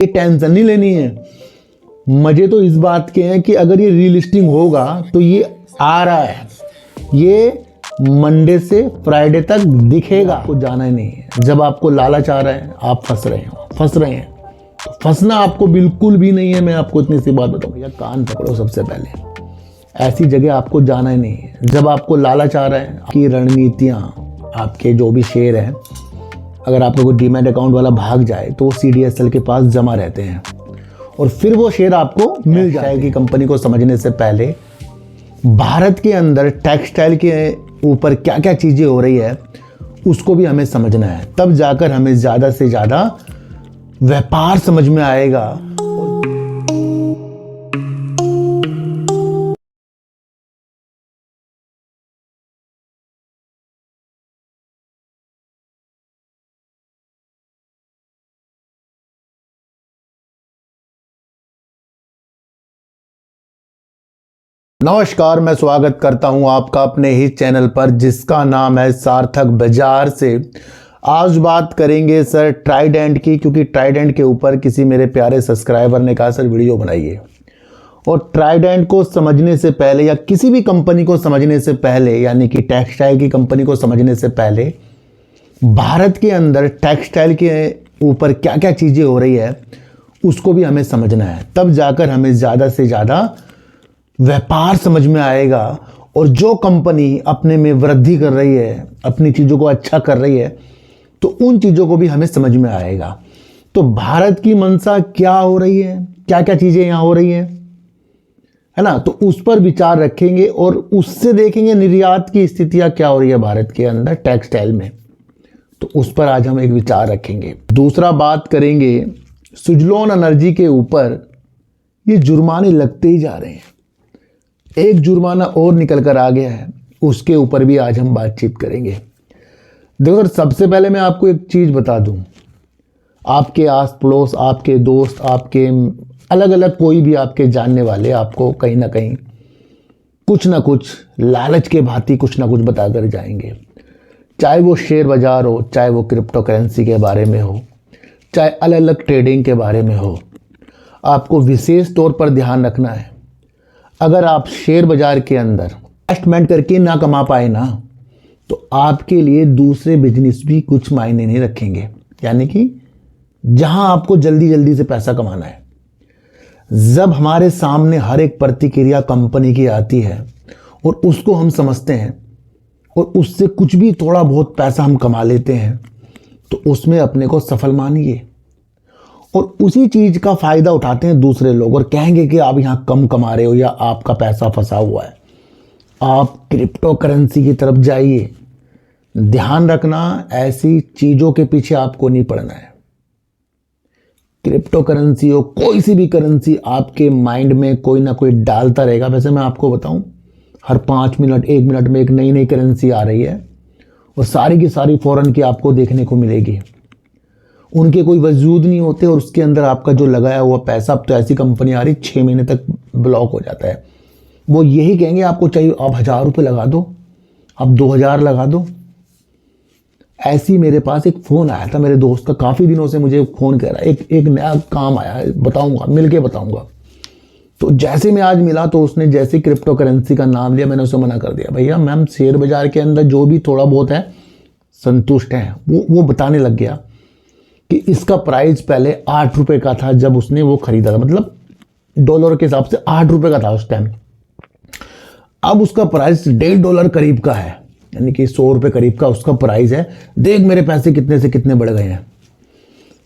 ये टेंशन नहीं लेनी है। मजे तो इस बात के हैं कि अगर ये रीलिस्टिंग होगा तो ये आ रहा है, ये मंडे से फ्राइडे तक दिखेगा। आपको जाना ही नहीं है। जब आपको लालच आ रहा है आप फंस रहे हैं। तो फंसना आपको बिल्कुल भी नहीं है। मैं आपको इतनी सी बात बताऊँ, भैया कान पकड़ो। सबसे पहले ऐसी जगह आपको जाना ही नहीं है। जब आपको लालच आ रहा है, आपकी रणनीतियाँ, आपके जो भी शेयर हैं, अगर आपका कोई डीमैट अकाउंट वाला भाग जाए तो वो CDSL के पास जमा रहते हैं और फिर वो शेयर आपको मिल जाए। कि कंपनी को समझने से पहले भारत के अंदर टेक्सटाइल के ऊपर क्या क्या चीज़ें हो रही है उसको भी हमें समझना है। तब जाकर हमें ज़्यादा से ज़्यादा व्यापार समझ में आएगा। नमस्कार, मैं स्वागत करता हूं आपका अपने ही चैनल पर जिसका नाम है सार्थक बाजार से। आज बात करेंगे सर ट्राइडेंट की, क्योंकि ट्राइडेंट के ऊपर किसी मेरे प्यारे सब्सक्राइबर ने कहा सर वीडियो बनाइए। और ट्राइडेंट को समझने से पहले या किसी भी कंपनी को समझने से पहले, यानी कि टेक्सटाइल की कंपनी को समझने से पहले भारत के अंदर टेक्सटाइल के ऊपर क्या क्या चीज़ें हो रही है उसको भी हमें समझना है। तब जाकर हमें ज़्यादा से ज़्यादा व्यापार समझ में आएगा। और जो कंपनी अपने में वृद्धि कर रही है, अपनी चीज़ों को अच्छा कर रही है, तो उन चीज़ों को भी हमें समझ में आएगा। तो भारत की मंशा क्या हो रही है, क्या क्या चीज़ें यहाँ हो रही है ना, तो उस पर विचार रखेंगे और उससे देखेंगे निर्यात की स्थितियाँ क्या हो रही है भारत के अंदर टेक्सटाइल में। तो उस पर आज हम एक विचार रखेंगे। दूसरा बात करेंगे सुजलॉन एनर्जी के ऊपर। ये जुर्माने लगते ही जा रहे हैं, एक जुर्माना और निकल कर आ गया है, उसके ऊपर भी आज हम बातचीत करेंगे। देखो, सबसे पहले मैं आपको एक चीज़ बता दूं, आपके आस पड़ोस, आपके दोस्त, आपके अलग अलग कोई भी आपके जानने वाले आपको कहीं ना कहीं कुछ ना कुछ लालच के भांति कुछ ना कुछ बता कर जाएंगे। चाहे वो शेयर बाजार हो, चाहे वो क्रिप्टो करेंसी के बारे में हो, चाहे अलग अलग ट्रेडिंग के बारे में हो। आपको विशेष तौर पर ध्यान रखना है, अगर आप शेयर बाजार के अंदर इन्वेस्टमेंट करके ना कमा पाए ना, तो आपके लिए दूसरे बिजनेस भी कुछ मायने नहीं रखेंगे। यानी कि जहां आपको जल्दी जल्दी से पैसा कमाना है, जब हमारे सामने हर एक प्रतिक्रिया कंपनी की आती है और उसको हम समझते हैं और उससे कुछ भी थोड़ा बहुत पैसा हम कमा लेते हैं, तो उसमें अपने को सफल मानिए। और उसी चीज़ का फ़ायदा उठाते हैं दूसरे लोग और कहेंगे कि आप यहाँ कम कमा रहे हो या आपका पैसा फंसा हुआ है। आप क्रिप्टो करेंसी की तरफ जाइए। ध्यान रखना, ऐसी चीज़ों के पीछे आपको नहीं पड़ना है। क्रिप्टो करेंसी हो, कोई सी भी करेंसी, आपके माइंड में कोई ना कोई डालता रहेगा। वैसे मैं आपको बताऊं, हर 5 मिनट 1 मिनट में एक नई नई करेंसी आ रही है और सारी की सारी फॉरेन की आपको देखने को मिलेगी। उनके कोई वजूद नहीं होते और उसके अंदर आपका जो लगाया हुआ पैसा, अब तो ऐसी कंपनी आ रही 6 महीने तक ब्लॉक हो जाता है। वो यही कहेंगे आपको चाहिए आप 1000 रुपये लगा दो, आप 2000 लगा दो। ऐसी मेरे पास एक फ़ोन आया था मेरे दोस्त का, काफ़ी दिनों से मुझे फ़ोन कर रहा है, एक नया काम आया है, बताऊंगा, मिल के बताऊंगा। तो जैसे मैं आज मिला तो उसने जैसे क्रिप्टो करेंसी का नाम लिया, मैंने उसे मना कर दिया। भैया मैम, शेयर बाजार के अंदर जो भी थोड़ा बहुत है संतुष्ट हैं। वो बताने लग गया कि इसका प्राइस पहले 8 रुपये का था जब उसने वो खरीदा था, मतलब डॉलर के हिसाब से 8 रुपये का था उस टाइम। अब उसका प्राइस $1.5 करीब का है, यानी कि 100 रुपये करीब का उसका प्राइस है। देख मेरे पैसे कितने से कितने बढ़ गए हैं।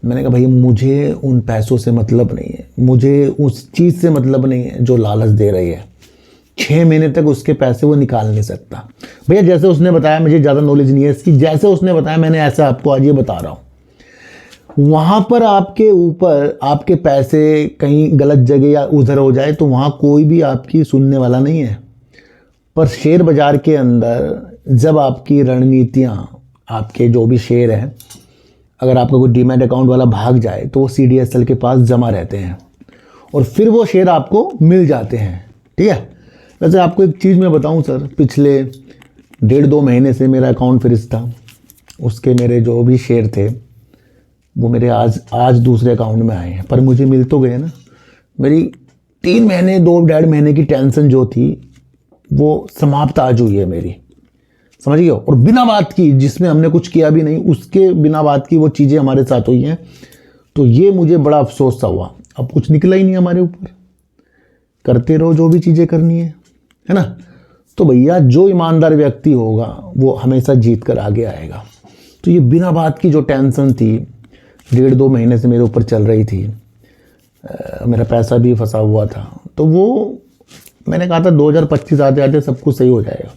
मैंने कहा भैया मुझे उन पैसों से मतलब नहीं है, मुझे उस चीज़ से मतलब नहीं है जो लालच दे रही है। 6 महीने तक उसके पैसे वो निकाल नहीं सकता। भैया जैसे उसने बताया, मुझे ज़्यादा नॉलेज नहीं है इसकी, जैसे उसने बताया मैंने ऐसे आपको आज ये बता रहा हूँ। वहाँ पर आपके ऊपर आपके पैसे कहीं गलत जगह या उधर हो जाए तो वहाँ कोई भी आपकी सुनने वाला नहीं है। पर शेयर बाजार के अंदर जब आपकी रणनीतियाँ, आपके जो भी शेयर हैं, अगर आपका कोई डीमैट अकाउंट वाला भाग जाए तो वो CDSL के पास जमा रहते हैं और फिर वो शेयर आपको मिल जाते हैं। ठीक है। वैसे आपको एक चीज़ मैं बताऊं सर, पिछले 1.5-2 महीने से मेरा अकाउंट फ्रीज था। उसके मेरे जो भी शेयर थे वो मेरे आज दूसरे अकाउंट में आए हैं, पर मुझे मिल तो गए ना। मेरी 3 महीने 2.5 महीने की टेंशन जो थी वो समाप्त आज हुई है मेरी, समझ गए। और बिना बात की, जिसमें हमने कुछ किया भी नहीं, उसके बिना बात की वो चीज़ें हमारे साथ हुई हैं। तो ये मुझे बड़ा अफसोस सा हुआ। अब कुछ निकला ही नहीं हमारे ऊपर, करते रहो जो भी चीज़ें करनी है ना। तो भैया जो ईमानदार व्यक्ति होगा वो हमेशा जीत कर आगे आएगा। तो ये बिना बात की जो टेंशन थी 1.5-2 महीने से मेरे ऊपर चल रही थी, मेरा पैसा भी फंसा हुआ था, तो वो मैंने कहा था 2025 आते आते सब कुछ सही हो जाएगा।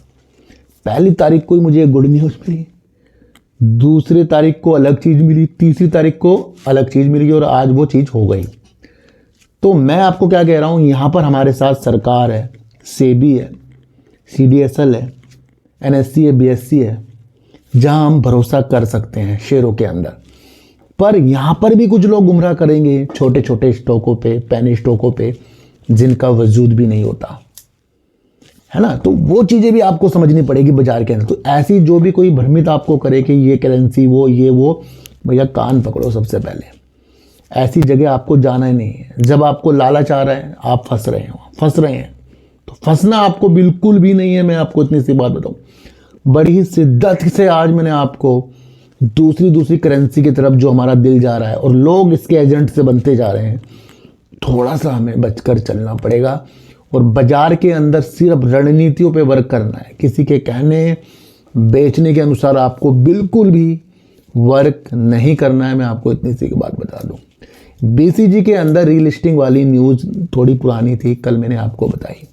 1 तारीख को ही मुझे एक गुड न्यूज़ मिली, 2 तारीख को अलग चीज़ मिली, 3 तारीख को अलग चीज़ मिली और आज वो चीज़ हो गई। तो मैं आपको क्या कह रहा हूँ, यहाँ पर हमारे साथ सरकार है, सेबी है, CDSL है, NSE है, BSE है, जहाँ हम भरोसा कर सकते हैं शेयरों के अंदर। पर यहाँ पर भी कुछ लोग गुमराह करेंगे छोटे छोटे स्टॉकों पे, पेनी स्टॉकों पे, जिनका वजूद भी नहीं होता है ना। तो वो चीज़ें भी आपको समझनी पड़ेगी बाजार के अंदर। तो ऐसी जो भी कोई भ्रमित आपको करे कि ये करेंसी वो ये वो, भैया कान पकड़ो सबसे पहले। ऐसी जगह आपको जाना ही नहीं है। जब आपको लालच आ रहा है आप फंस रहे हैं। तो फंसना आपको बिल्कुल भी नहीं है। मैं आपको इतनी सी बात बताऊँ, बड़ी ही शिद्दत से आज मैंने आपको दूसरी करेंसी की तरफ जो हमारा दिल जा रहा है और लोग इसके एजेंट से बनते जा रहे हैं, थोड़ा सा हमें बचकर चलना पड़ेगा। और बाजार के अंदर सिर्फ रणनीतियों पे वर्क करना है। किसी के कहने बेचने के अनुसार आपको बिल्कुल भी वर्क नहीं करना है। मैं आपको इतनी सी बात बता दूं, BCG के अंदर रीलिस्टिंग वाली न्यूज़ थोड़ी पुरानी थी, कल मैंने आपको बताई,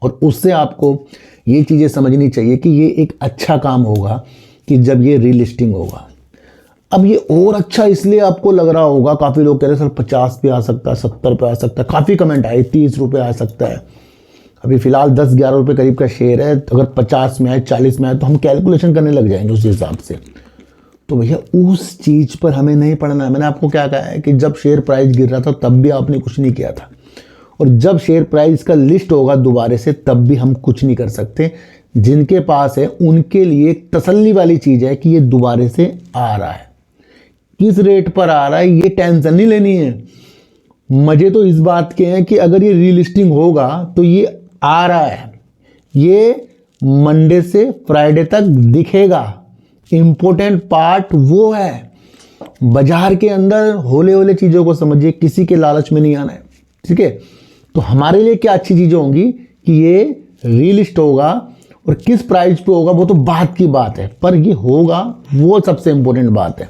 और उससे आपको ये चीज़ें समझनी चाहिए कि ये एक अच्छा काम होगा कि जब ये रीलिस्टिंग होगा। अब ये और अच्छा इसलिए आपको लग रहा होगा, काफ़ी लोग कह रहे हैं सर 50 पे आ सकता है, 70 पे आ सकता है, काफ़ी कमेंट आए 30 रुपये आ सकता है। अभी फ़िलहाल 10-11 रुपये करीब का शेयर है, तो अगर 50 में आए 40 में आए तो हम कैलकुलेशन करने लग जाएंगे उस हिसाब से। तो भैया उस चीज़ पर हमें नहीं पड़ना है। मैंने आपको क्या कहा है कि जब शेयर प्राइस गिर रहा था तब भी आपने कुछ नहीं किया था, और जब शेयर प्राइस का लिस्ट होगा दोबारा से तब भी हम कुछ नहीं कर सकते। जिनके पास है उनके लिए तसल्ली वाली चीज़ है कि ये दोबारा से आ रहा है। किस रेट पर आ रहा है ये टेंशन नहीं लेनी है। मजे तो इस बात के हैं कि अगर ये रीलिस्टिंग होगा तो ये आ रहा है, ये मंडे से फ्राइडे तक दिखेगा। इंपॉर्टेंट पार्ट वो है। बाजार के अंदर होले होले चीज़ों को समझिए, किसी के लालच में नहीं आना है, ठीक है। तो हमारे लिए क्या अच्छी चीज़ें होंगी कि ये रीलिस्ट होगा, और किस प्राइस पे होगा वो तो बात की बात है, पर ये होगा वो सबसे इंपॉर्टेंट बात है।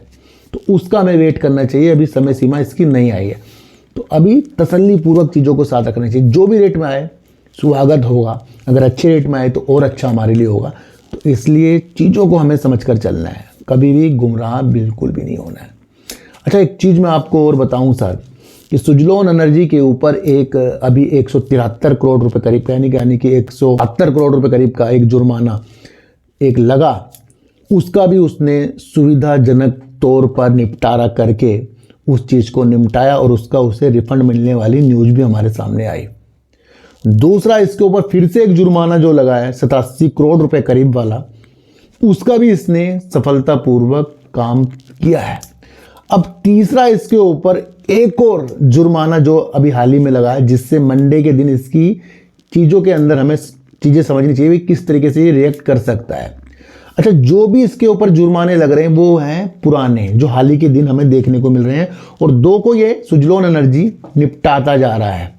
तो उसका हमें वेट करना चाहिए। अभी समय सीमा इसकी नहीं आई है, तो अभी तसल्ली पूर्वक चीज़ों को साथ रखना चाहिए। जो भी रेट में आए स्वागत होगा, अगर अच्छे रेट में आए तो और अच्छा हमारे लिए होगा। तो इसलिए चीज़ों को हमें समझ कर चलना है, कभी भी गुमराह बिल्कुल भी नहीं होना है। अच्छा, एक चीज़ मैं आपको और बताऊं सर, कि सुजलोन एनर्जी के ऊपर एक अभी 173 करोड़ रुपए करीब का, यानी कि 178 करोड़ रुपए करीब का एक जुर्माना एक लगा। उसका भी उसने सुविधाजनक तौर पर निपटारा करके उस चीज़ को निपटाया, और उसका उसे रिफंड मिलने वाली न्यूज़ भी हमारे सामने आई। दूसरा, इसके ऊपर फिर से एक जुर्माना जो लगा है 87 करोड़ रुपए करीब वाला, उसका भी इसने सफलतापूर्वक काम किया है। अब तीसरा, इसके ऊपर एक और जुर्माना जो अभी हाल ही में लगा है, जिससे मंडे के दिन इसकी चीज़ों के अंदर हमें चीज़ें समझनी चाहिए कि किस तरीके से ये रिएक्ट कर सकता है। अच्छा, जो भी इसके ऊपर जुर्माने लग रहे हैं वो हैं पुराने, जो हाल ही के दिन हमें देखने को मिल रहे हैं, और 2 को ये सुजलोन एनर्जी निपटाता जा रहा है।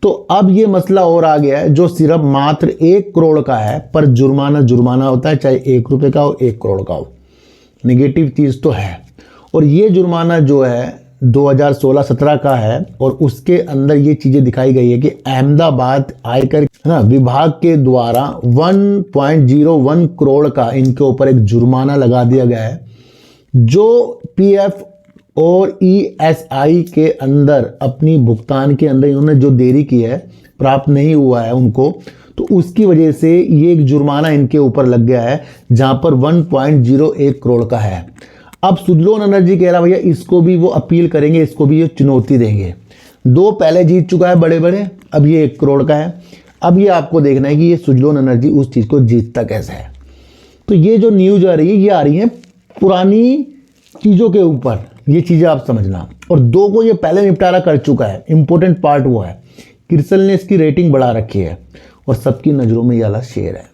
तो अब ये मसला और आ गया है, जो सिर्फ मात्र 1 करोड़ का है, पर जुर्माना होता है, चाहे 1 रुपये का हो 1 करोड़ का हो। नेगेटिव चीज़ तो है। और ये जुर्माना जो है 2016-17 का है, और उसके अंदर ये चीज़ें दिखाई गई है कि अहमदाबाद आयकर विभाग के द्वारा 1.01 करोड़ का इनके ऊपर एक जुर्माना लगा दिया गया है, जो PF और ESI के अंदर अपनी भुगतान के अंदर इन्होंने जो देरी की है, प्राप्त नहीं हुआ है उनको, तो उसकी वजह से ये एक जुर्माना इनके ऊपर लग गया है, जहां पर 1.01 करोड़ का है। अब सुजलोन एनर्जी कह रहा भैया इसको भी वो अपील करेंगे, इसको भी ये चुनौती देंगे। 2 पहले जीत चुका है बड़े बड़े, अब ये 1 करोड़ का है। अब ये आपको देखना है कि ये सुजलोन एनर्जी उस चीज़ को जीतता कैसे है। तो ये जो न्यूज़ आ रही है, ये आ रही है पुरानी चीज़ों के ऊपर, ये चीज़ें आप समझना। और 2 को ये पहले निपटारा कर चुका है। इंपॉर्टेंट पार्ट वो है, क्रिसल ने इसकी रेटिंग बढ़ा रखी है और सबकी नज़रों में ये वाला शेयर है।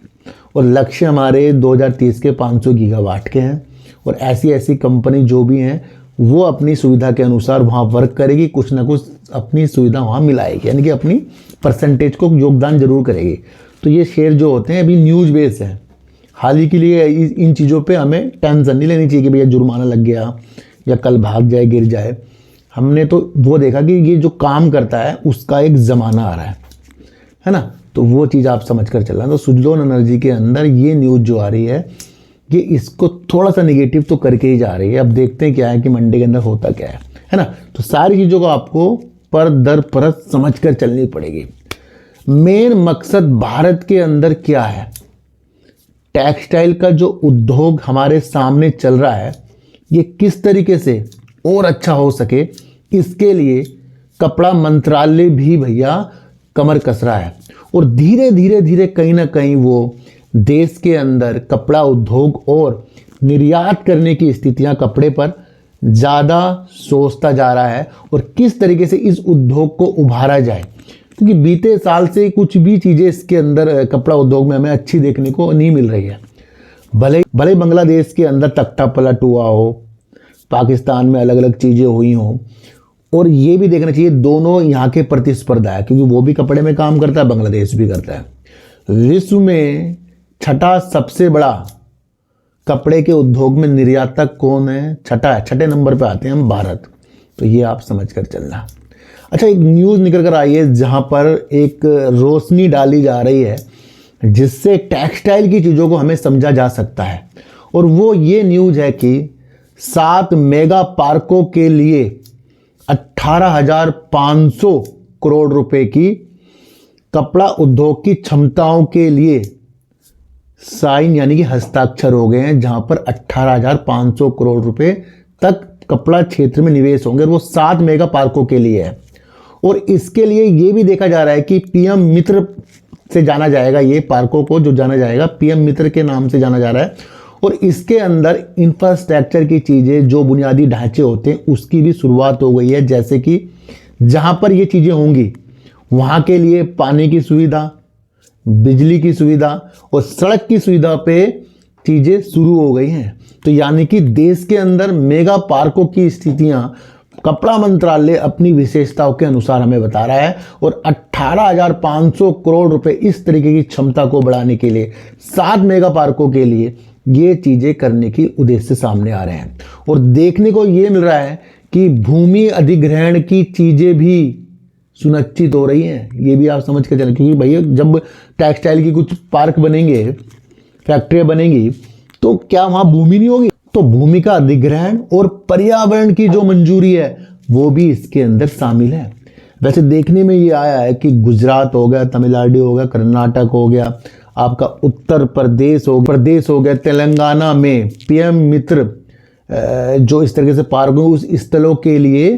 और लक्ष्य हमारे 2030 के 500 गीगावाट के हैं। और ऐसी ऐसी कंपनी जो भी हैं वो अपनी सुविधा के अनुसार वहाँ वर्क करेगी, कुछ ना कुछ अपनी सुविधा वहाँ मिलाएगी, यानी कि अपनी परसेंटेज को योगदान जरूर करेगी। तो ये शेयर जो होते हैं अभी न्यूज़ बेस है। हाल ही के लिए इन चीज़ों पे हमें टेंशन नहीं लेनी चाहिए कि भैया जुर्माना लग गया या कल भाग जाए, गिर जाए। हमने तो वो देखा कि ये जो काम करता है उसका एक ज़माना आ रहा है ना। तो वो चीज़ आप समझ कर चलना। तो सुजलोन एनर्जी के अंदर ये न्यूज़ जो आ रही है ये इसको थोड़ा सा निगेटिव तो करके ही जा रही है। अब देखते हैं क्या है कि मंडे के अंदर होता क्या है ना। तो सारी चीज़ों को आपको पर दर परत समझ कर चलनी पड़ेगी। मेन मकसद भारत के अंदर क्या है, टेक्सटाइल का जो उद्योग हमारे सामने चल रहा है ये किस तरीके से और अच्छा हो सके, इसके लिए कपड़ा मंत्रालय भी भैया कमर कस रहा है। और धीरे धीरे धीरे कहीं ना कहीं वो देश के अंदर कपड़ा उद्योग और निर्यात करने की स्थितियां कपड़े पर ज़्यादा सोचता जा रहा है और किस तरीके से इस उद्योग को उभारा जाए। क्योंकि बीते साल से कुछ भी चीज़ें इसके अंदर कपड़ा उद्योग में हमें अच्छी देखने को नहीं मिल रही है। भले बांग्लादेश के अंदर तख्ता पलट हुआ हो, पाकिस्तान में अलग अलग चीज़ें हुई हों, और ये भी देखना चाहिए दोनों यहाँ के प्रतिस्पर्धा है, क्योंकि वो भी कपड़े में काम करता है, बांग्लादेश भी करता है। विश्व में 6ठा सबसे बड़ा कपड़े के उद्योग में निर्यातक कौन है? 6ठा है, 6ठे नंबर पे आते हैं हम, भारत। तो ये आप समझ कर चलना। अच्छा, एक न्यूज़ निकल कर आई है जहाँ पर एक रोशनी डाली जा रही है जिससे टेक्सटाइल की चीज़ों को हमें समझा जा सकता है। और वो ये न्यूज़ है कि 7 मेगा पार्कों के लिए 18,500 करोड़ रुपए की कपड़ा उद्योग की क्षमताओं के लिए साइन यानी कि हस्ताक्षर हो गए हैं, जहां पर 18,500 करोड़ रुपए तक कपड़ा क्षेत्र में निवेश होंगे। और वो 7 मेगा पार्कों के लिए है। और इसके लिए ये भी देखा जा रहा है कि पीएम मित्र से जाना जाएगा, ये पार्कों को जो जाना जाएगा पीएम मित्र के नाम से जाना जा रहा है। और इसके अंदर इंफ्रास्ट्रक्चर की चीज़ें, जो बुनियादी ढांचे होते हैं, उसकी भी शुरुआत हो गई है। जैसे कि जहां पर ये चीज़ें होंगी वहां के लिए पानी की सुविधा, बिजली की सुविधा और सड़क की सुविधा पे चीज़ें शुरू हो गई हैं। तो यानी कि देश के अंदर मेगा पार्कों की स्थितियां कपड़ा मंत्रालय अपनी विशेषताओं के अनुसार हमें बता रहा है। और 18,500 करोड़ रुपए इस तरीके की क्षमता को बढ़ाने के लिए 7 मेगा पार्कों के लिए ये चीज़ें करने की उद्देश्य सामने आ रहे हैं। और देखने को ये मिल रहा है कि भूमि अधिग्रहण की चीज़ें भी सुनिश्चित हो रही हैं। ये भी आप समझ के चलें, क्योंकि भैया जब टेक्सटाइल की कुछ पार्क बनेंगे, फैक्ट्रियाँ बनेंगी, तो क्या वहाँ भूमि नहीं होगी? तो भूमि का अधिग्रहण और पर्यावरण की जो मंजूरी है वो भी इसके अंदर शामिल है। वैसे देखने में ये आया है कि गुजरात हो गया, तमिलनाडु हो गया, कर्नाटक हो गया, आपका उत्तर प्रदेश हो गया, तेलंगाना में पीएम मित्र जो इस तरीके से पार्क उस स्थलों के लिए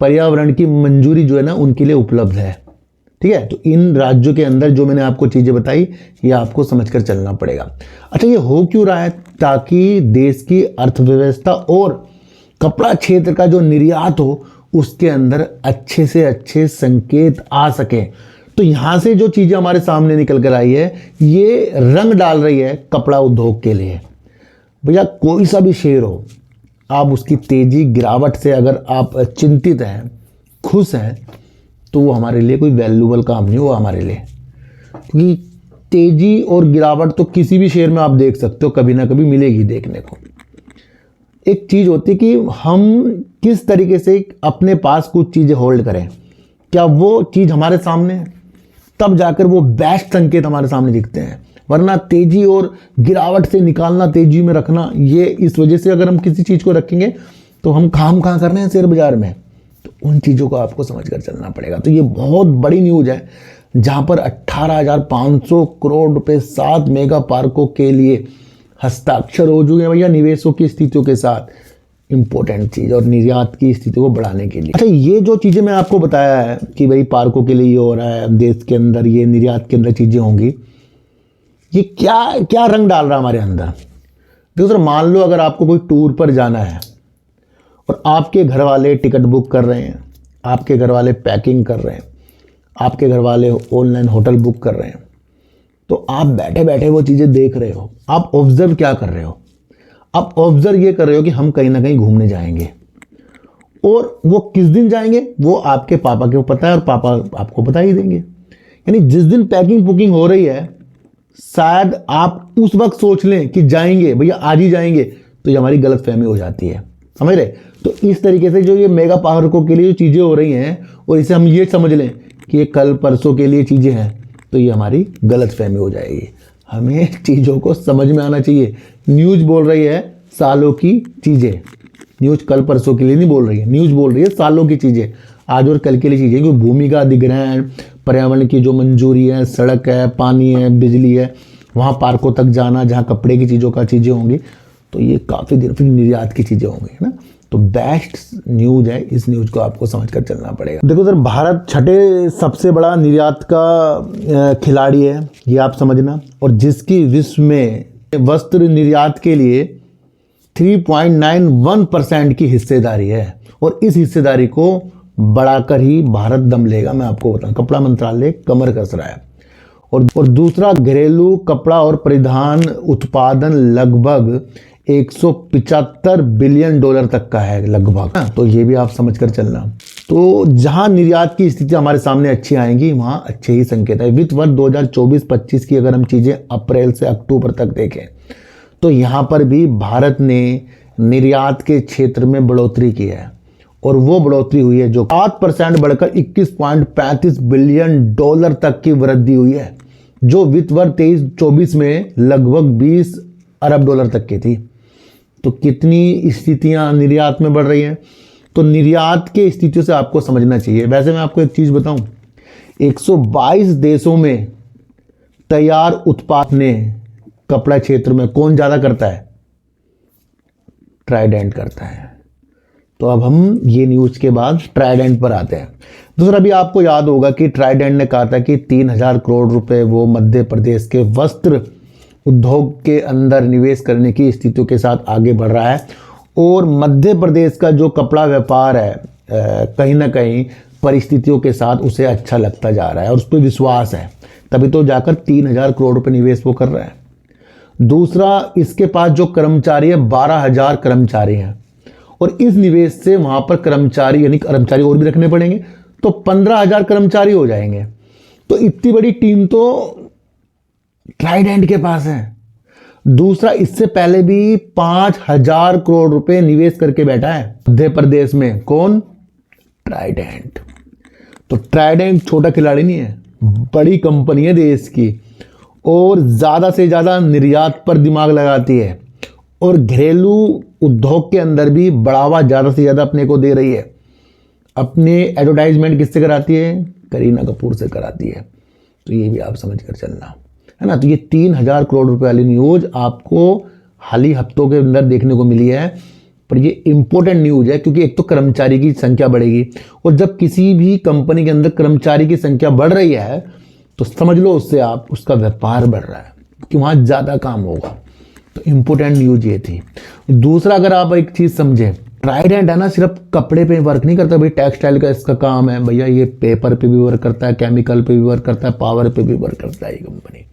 पर्यावरण की मंजूरी जो है ना उनके लिए उपलब्ध है। ठीक है, तो इन राज्यों के अंदर जो मैंने आपको चीज़ें बताई ये आपको समझकर चलना पड़ेगा। अच्छा, ये हो क्यों रहा है? ताकि देश की अर्थव्यवस्था और कपड़ा क्षेत्र का जो निर्यात हो उसके अंदर अच्छे से अच्छे संकेत आ सके। तो यहाँ से जो चीज़ें हमारे सामने निकल कर आई है ये रंग डाल रही है कपड़ा उद्योग के लिए। भैया कोई सा भी शेयर हो, आप उसकी तेजी गिरावट से अगर आप चिंतित हैं, खुश हैं, तो वो हमारे लिए कोई वैल्यूबल काम नहीं हुआ हमारे लिए। क्योंकि तेजी और गिरावट तो किसी भी शेयर में आप देख सकते हो, कभी ना कभी मिलेगी देखने को। एक चीज़ होती है कि हम किस तरीके से अपने पास कुछ चीज़ें होल्ड करें, क्या वो चीज़ हमारे सामने है, तब जाकर वो बेस्ट संकेत हमारे सामने दिखते हैं। वरना तेजी और गिरावट से निकालना, तेजी में रखना, ये इस वजह से अगर हम किसी चीज़ को रखेंगे तो हम काम कहाँ कर रहे हैं शेयर बाजार में। तो उन चीज़ों को आपको समझ कर चलना पड़ेगा। तो ये बहुत बड़ी न्यूज़ है जहाँ पर 18,500 करोड़ रुपए 7 मेगा पार्कों के लिए हस्ताक्षर हो चुके हैं भैया निवेशों की स्थितियों के साथ। इंपॉर्टेंट चीज़ और निर्यात की स्थिति को बढ़ाने के लिए। अच्छा, ये जो चीज़ें मैं आपको बताया है कि भाई पार्कों के लिए ये हो रहा है, देश के अंदर ये निर्यात के अंदर चीज़ें होंगी, ये क्या क्या रंग डाल रहा है हमारे अंदर? देखो सर, मान लो अगर आपको कोई टूर पर जाना है और आपके घर वाले टिकट बुक कर रहे हैं, आपके घर वाले पैकिंग कर रहे हैं, आपके घर वाले ऑनलाइन होटल बुक कर रहे हैं, तो आप बैठे बैठे वो चीज़ें देख रहे हो। आप ऑब्जर्व क्या कर रहे हो? आप ऑब्जर्व ये कर रहे हो कि हम कहीं ना कहीं घूमने जाएंगे, और वो किस दिन जाएंगे वो आपके पापा को पता है और पापा आपको बता ही देंगे। यानी जिस दिन पैकिंग बुकिंग हो रही है, शायद आप उस वक्त सोच लें कि जाएंगे भैया, आज ही जाएंगे, तो ये हमारी गलत फहमी हो जाती है, समझ रहे? तो इस तरीके से जो ये मेगा पार्कों के लिए जो चीज़ें हो रही हैं, और इसे हम ये समझ लें कि ये कल परसों के लिए चीज़ें हैं, तो ये हमारी गलत फहमी हो जाएगी। हमें चीज़ों को समझ में आना चाहिए। न्यूज़ बोल रही है सालों की चीज़ें, न्यूज़ कल परसों के लिए नहीं बोल रही है, न्यूज़ बोल रही है सालों की चीज़ें, आज और कल के लिए चीज़ें। क्योंकि भूमि का अधिग्रहण, पर्यावरण की जो मंजूरी है, सड़क है, पानी है, बिजली है, वहाँ पार्कों तक जाना जहाँ कपड़े की चीज़ें होंगी, तो ये काफ़ी दिन फिर निर्यात की चीज़ें होंगी, है ना। तो बेस्ट न्यूज़ है, इस न्यूज़ को आपको समझ कर चलना पड़ेगा। देखो सर, भारत छठे सबसे बड़ा निर्यात का खिलाड़ी है, ये आप समझना, और जिसकी विश्व में वस्त्र निर्यात के लिए 3.91% की हिस्सेदारी है, और इस हिस्सेदारी को बढ़ाकर ही भारत दम लेगा। मैं आपको बताऊं, कपड़ा मंत्रालय कमर कस रहा है। और दूसरा, घरेलू कपड़ा और परिधान उत्पादन लगभग 175 बिलियन डॉलर तक का है लगभग, तो ये भी आप समझ कर चलना। तो जहां निर्यात की स्थिति हमारे सामने अच्छी आएंगी, वहां अच्छे ही संकेत है। वित्त वर्ष 2024-25 की अगर हम चीजें अप्रैल से अक्टूबर तक देखें, तो यहाँ पर भी भारत ने निर्यात के क्षेत्र में बढ़ोतरी की है, और वो बढ़ोतरी हुई है जो 7% बढ़कर 21.35 बिलियन डॉलर तक की वृद्धि हुई है, जो वित्त वर्ष 23-24 में लगभग 20 अरब डॉलर तक की थी। तो कितनी स्थितियां निर्यात में बढ़ रही हैं। तो निर्यात के स्थितियों से आपको समझना चाहिए। वैसे मैं आपको एक चीज़ बताऊं, 122 देशों में तैयार उत्पाद ने कपड़ा क्षेत्र में कौन ज़्यादा करता है? ट्राइडेंट करता है। तो अब हम ये न्यूज़ के बाद ट्राइडेंट पर आते हैं। दूसरा, अभी आपको याद होगा कि ट्राइडेंट ने कहा था कि 3000 करोड़ रुपए वो मध्य प्रदेश के वस्त्र उद्योग के अंदर निवेश करने की स्थितियों के साथ आगे बढ़ रहा है, और मध्य प्रदेश का जो कपड़ा व्यापार है कहीं ना कहीं परिस्थितियों के साथ उसे अच्छा लगता जा रहा है, और उस पर विश्वास है, तभी तो जाकर 3000 करोड़ रुपए निवेश वो कर रहा है। दूसरा, इसके पास जो कर्मचारी है 12,000 कर्मचारी हैं, और इस निवेश से वहां पर कर्मचारी यानी कर्मचारी और भी रखने पड़ेंगे, तो 15,000 कर्मचारी हो जाएंगे। तो इतनी बड़ी टीम तो ट्राइडेंट के पास है। दूसरा, इससे पहले भी 5,000 करोड़ रुपए निवेश करके बैठा है मध्य प्रदेश में। कौन? ट्राइडेंट। तो ट्राइडेंट छोटा खिलाड़ी नहीं है, बड़ी कंपनी है देश की, और ज्यादा से ज्यादा निर्यात पर दिमाग लगाती है, और घरेलू उद्योग के अंदर भी बढ़ावा ज़्यादा से ज़्यादा अपने को दे रही है। अपने एडवर्टाइजमेंट किससे कराती है? करीना कपूर से कराती है। तो ये भी आप समझ कर चलना, है ना। तो ये 3000 करोड़ रुपए वाली न्यूज़ आपको हाल ही हफ्तों के अंदर देखने को मिली है, पर ये इंपॉर्टेंट न्यूज़ है, क्योंकि एक तो कर्मचारी की संख्या बढ़ेगी, और जब किसी भी कंपनी के अंदर कर्मचारी की संख्या बढ़ रही है, तो समझ लो उससे आप उसका व्यापार बढ़ रहा है, कि वहाँ ज़्यादा काम होगा। तो इम्पोर्टेंट न्यूज ये थी। दूसरा, अगर आप एक चीज़ समझें, ट्राइडेंट है ना सिर्फ कपड़े पे वर्क नहीं करता भाई, टेक्सटाइल का इसका काम है भैया, ये पेपर पे भी वर्क करता है, केमिकल पे भी वर्क करता है, पावर पे भी वर्क करता है ये कंपनी।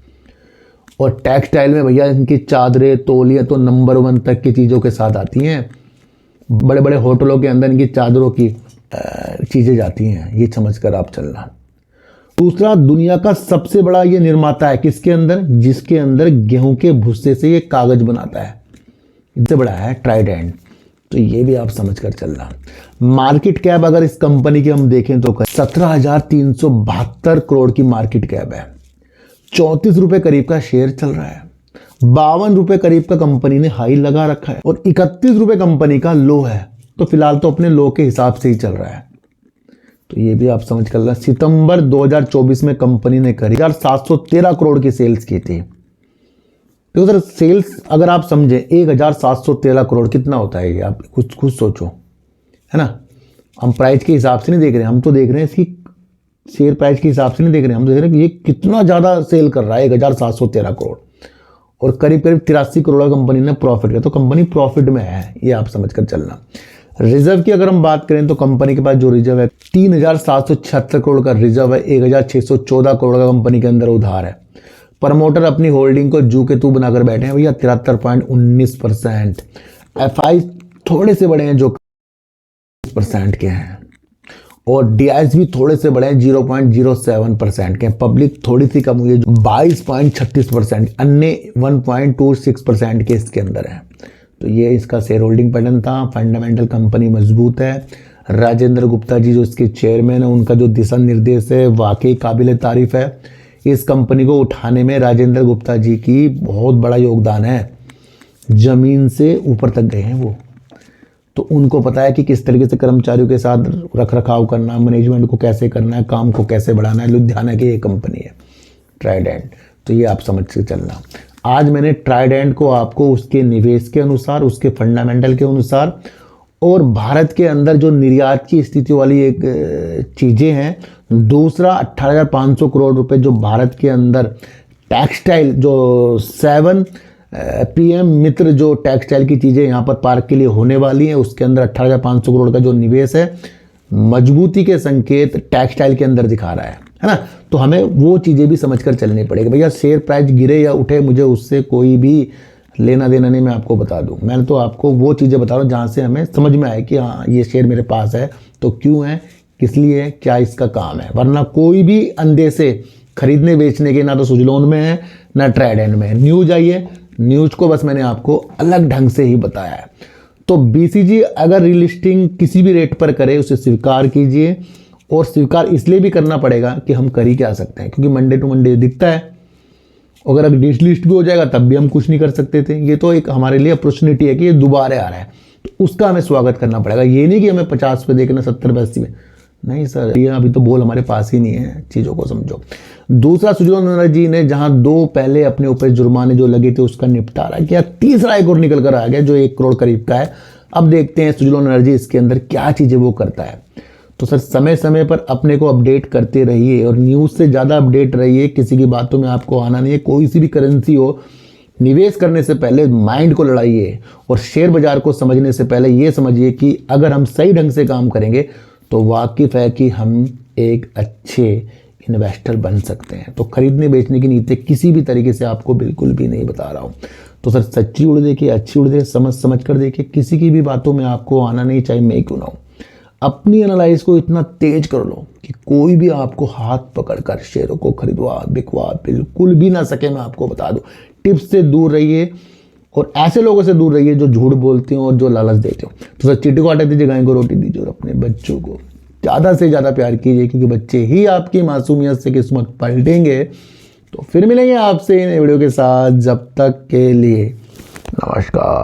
और टेक्सटाइल में भैया इनकी चादरें, तौलिया तो नंबर 1 तक की चीज़ों के साथ आती हैं। बड़े बड़े होटलों के अंदर इनकी चादरों की चीज़ें जाती हैं, ये समझ कर आप चलना। दूसरा, दुनिया का सबसे बड़ा ये निर्माता है किसके अंदर? जिसके अंदर गेहूं के भुस्से से ये कागज बनाता है, इससे बड़ा है ट्राइडेंट। तो ये भी आप समझ कर चलना। मार्केट कैप अगर इस कंपनी की हम देखें तो 17,372 करोड़ की मार्केट कैप है। 34 रुपए करीब का शेयर चल रहा है। 52 रुपए करीब का कंपनी ने हाई लगा रखा है, और 31 रुपए कंपनी का लो है। तो फिलहाल तो अपने लो के हिसाब से ही चल रहा है। तो ये भी आप समझ कर लेना। सितंबर 2024 में कंपनी ने करीब 1713 करोड़ की सेल्स की थी। तो उधर सेल्स अगर आप समझे 1713 करोड़ कितना होता है, ये आप कुछ सोचो, है ना। हम प्राइस के हिसाब से नहीं देख रहे, हम तो देख रहे हैं इसकी शेयर प्राइस के हिसाब से नहीं देख रहे, हम देख रहे हैं कि ये कितना ज़्यादा सेल कर रहा है, 1713 करोड़, और करीब करीब 83 करोड़ कंपनी ने प्रॉफिट किया। तो कंपनी प्रॉफिट में है, ये आप समझ कर चलना। रिजर्व की अगर हम बात करें तो कंपनी के पास जो रिजर्व है 3,776 करोड़ का रिजर्व है, 1,614 करोड़ का कंपनी के अंदर उधार है। प्रमोटर अपनी होल्डिंग को जू के तू बनाकर बैठे हैं भैया 73.19%। एफआई थोड़े से बड़े हैं जो % के हैं, और डीआईएस भी थोड़े से बड़े हैं 0.07% के हैं। पब्लिक थोड़ी सी कम हुई है 22.36%, अन्य 1.26% के इसके अंदर है। तो ये इसका शेयर होल्डिंग पैटर्न था। फंडामेंटल कंपनी मजबूत है। राजेंद्र गुप्ता जी जो इसके चेयरमैन है, उनका जो दिशा निर्देश है वाकई काबिल तारीफ है। इस कंपनी को उठाने में राजेंद्र गुप्ता जी की बहुत बड़ा योगदान है। जमीन से ऊपर तक गए हैं वो, तो उनको पता है कि किस तरीके से कर्मचारियों के साथ रख रखाव करना, मैनेजमेंट को कैसे करना है, काम को कैसे बढ़ाना है। लुधियाना की ये कंपनी है ट्राइडेंट, तो ये आप समझ के चलना। आज मैंने ट्राइडेंट को आपको उसके निवेश के अनुसार, उसके फंडामेंटल के अनुसार, और भारत के अंदर जो निर्यात की स्थिति वाली एक चीज़ें हैं, दूसरा 18,500 करोड़ रुपए जो भारत के अंदर टेक्सटाइल जो 7 PM मित्र जो टेक्सटाइल की चीज़ें यहाँ पर पार्क के लिए होने वाली हैं, उसके अंदर 18,500 करोड़ का जो निवेश है, मजबूती के संकेत टेक्सटाइल के अंदर दिखा रहा है ना। तो हमें वो चीज़ें भी समझकर चलनी पड़ेगी। भैया शेयर प्राइस गिरे या उठे मुझे उससे कोई भी लेना देना नहीं, मैं आपको बता दूं। मैंने तो आपको वो चीज़ें बता रहा हूँ जहाँ से हमें समझ में आए कि हाँ ये शेयर मेरे पास है तो क्यों है, किस लिए है, क्या इसका काम है। वरना कोई भी अंधे से खरीदने बेचने के ना तो सुजलोन में है ना ट्राइडेंट में है। न्यूज आई है, न्यूज को बस मैंने आपको अलग ढंग से ही बताया है। तो BCG अगर रीलिस्टिंग किसी भी रेट पर करे उसे स्वीकार कीजिए, और स्वीकार इसलिए भी करना पड़ेगा कि हम कर ही क्या सकते हैं, क्योंकि मंडे टू मंडे दिखता है। अगर डिसलिस्ट भी हो जाएगा तब भी हम कुछ नहीं कर सकते थे। ये तो एक हमारे लिए अपॉर्चुनिटी है कि ये दोबारा आ रहा है, तो उसका हमें स्वागत करना पड़ेगा। ये नहीं कि हमें 50 पे देखना, 70 पे, 80 पे, नहीं सर, ये अभी तो बॉल हमारे पास ही नहीं है, चीज़ों को समझो। दूसरा, सुजलोन एनर्जी ने जहां 2 पहले अपने ऊपर जुर्माने जो लगे थे उसका निपटारा किया, तीसरा एक और निकल कर आ गया जो 1 करोड़ करीब का है। अब देखते हैं सुजलोन एनर्जी इसके अंदर क्या चीज़ें वो करता है। तो सर समय समय पर अपने को अपडेट करते रहिए, और न्यूज़ से ज़्यादा अपडेट रहिए। किसी की बातों में आपको आना नहीं है। कोई सी भी करेंसी हो, निवेश करने से पहले माइंड को लड़ाइए, और शेयर बाजार को समझने से पहले ये समझिए कि अगर हम सही ढंग से काम करेंगे तो वाकिफ है कि हम एक अच्छे इन्वेस्टर बन सकते हैं। तो खरीदने बेचने की नीति किसी भी तरीके से आपको बिल्कुल भी नहीं बता रहा हूँ। तो सर सच्ची उड़ देखिए, अच्छी उड़ देखिए, समझ कर देखिए। किसी की भी बातों में आपको आना नहीं, चाहे मैं क्यों ना हूँ। अपनी एनालाइज को इतना तेज कर लो कि कोई भी आपको हाथ पकड़कर शेयरों को खरीदवा बिकवा बिल्कुल भी ना सके। मैं आपको बता दूं, टिप्स से दूर रहिए, और ऐसे लोगों से दूर रहिए जो झूठ बोलते हो और जो लालच देते हो। तो सर चींटी को आटा दीजिए, गाय को रोटी दीजिए, और अपने बच्चों को ज़्यादा से ज़्यादा प्यार कीजिए, क्योंकि बच्चे ही आपकी मासूमियत से किस्मत पलटेंगे। तो फिर मिलेंगे आपसे इन वीडियो के साथ, जब तक के लिए नमस्कार।